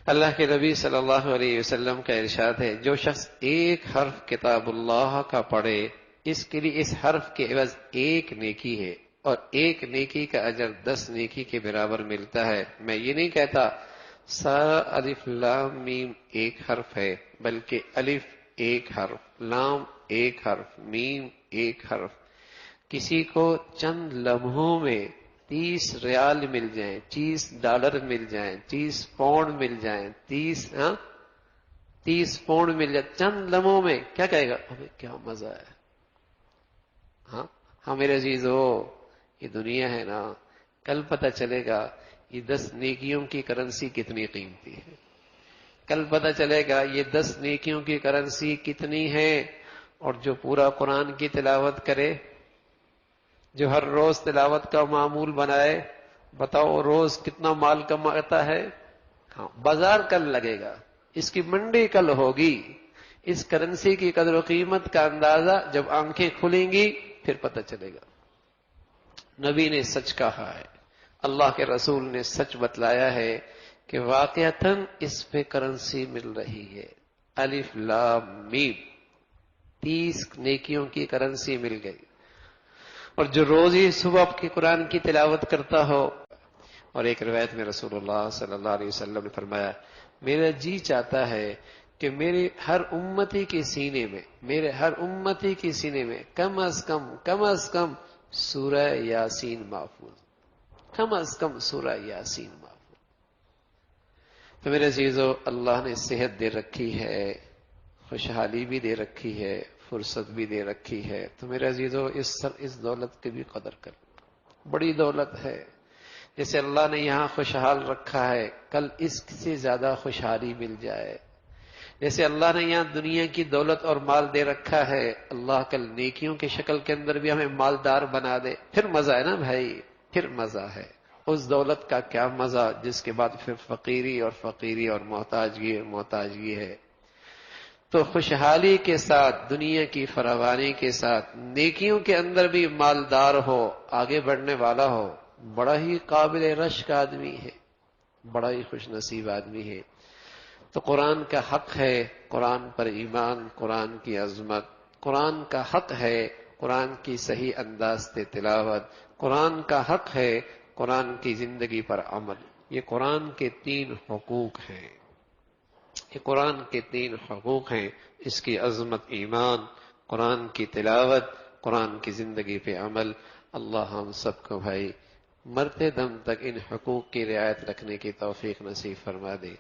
اللہ کے نبی صلی اللہ علیہ وسلم کا ارشاد ہے، جو شخص ایک حرف کتاب اللہ کا پڑھے اس کے لیے اس حرف کے عوض ایک نیکی ہے، اور ایک نیکی کا اجر 10 نیکی کے برابر ملتا ہے۔ میں یہ نہیں کہتا سارا الف لام میم ایک حرف ہے، بلکہ الف ایک حرف، لام ایک حرف، میم ایک حرف۔ کسی کو چند لمحوں میں 30 ریال مل جائیں، 30 ڈالر مل جائیں، 30 پاؤنڈ مل جائیں، 30 پاؤنڈ مل جائے چند لمحوں میں، کیا کہے گا؟ ہمیں کیا مزہ ہے۔ ہاں میرے عزیزو، یہ دنیا ہے نا، کل پتہ چلے گا یہ 10 نیکیوں کی کرنسی کتنی قیمتی ہے۔ کل پتہ چلے گا یہ 10 نیکیوں کی کرنسی کتنی ہے۔ اور جو پورا قرآن کی تلاوت کرے، جو ہر روز تلاوت کا معمول بنائے، بتاؤ روز کتنا مال کماتا ہے؟ ہاں، بازار کل لگے گا، اس کی منڈی کل ہوگی۔ اس کرنسی کی قدر و قیمت کا اندازہ جب آنکھیں کھلیں گی پھر پتہ چلے گا۔ نبی نے سچ کہا ہے، اللہ کے رسول نے سچ بتلایا ہے کہ واقعتاً اس پہ کرنسی مل رہی ہے۔ الف لام میم 30 نیکیوں کی کرنسی مل گئی۔ اور جو روز ہی صبح کی قرآن کی تلاوت کرتا ہو، اور ایک روایت میں رسول اللہ صلی اللہ علیہ وسلم نے فرمایا، میرا جی چاہتا ہے کہ میرے ہر امتی کے سینے میں کم از کم سورہ یاسین محفوظ، کم از کم سورہ یاسین محفوظ۔ تو میرے عزیزو، اللہ نے صحت دے رکھی ہے، خوشحالی بھی دے رکھی ہے، فرصت بھی دے رکھی ہے، تو میرے عزیزو اس دولت کی بھی قدر کر، بڑی دولت ہے۔ جیسے اللہ نے یہاں خوشحال رکھا ہے، کل اس سے زیادہ خوشحالی مل جائے۔ جیسے اللہ نے یہاں دنیا کی دولت اور مال دے رکھا ہے، اللہ کل نیکیوں کی شکل کے اندر بھی ہمیں مالدار بنا دے، پھر مزہ ہے نا بھائی، پھر مزہ ہے۔ اس دولت کا کیا مزہ جس کے بعد پھر فقیری اور محتاجگی ہے۔ تو خوشحالی کے ساتھ، دنیا کی فراوانی کے ساتھ، نیکیوں کے اندر بھی مالدار ہو، آگے بڑھنے والا ہو، بڑا ہی قابل رشک آدمی ہے، بڑا ہی خوش نصیب آدمی ہے۔ تو قرآن کا حق ہے، قرآن پر ایمان، قرآن کی عظمت، قرآن کا حق ہے، قرآن کی صحیح انداز سے تلاوت، قرآن کا حق ہے، قرآن کی زندگی پر عمل۔ یہ قرآن کے 3 حقوق ہیں، یہ قرآن کے 3 حقوق ہیں۔ اس کی عظمت ایمان، قرآن کی تلاوت، قرآن کی زندگی پہ عمل۔ اللہ ہم سب کو بھائی مرتے دم تک ان حقوق کی رعایت رکھنے کی توفیق نصیب فرما دے۔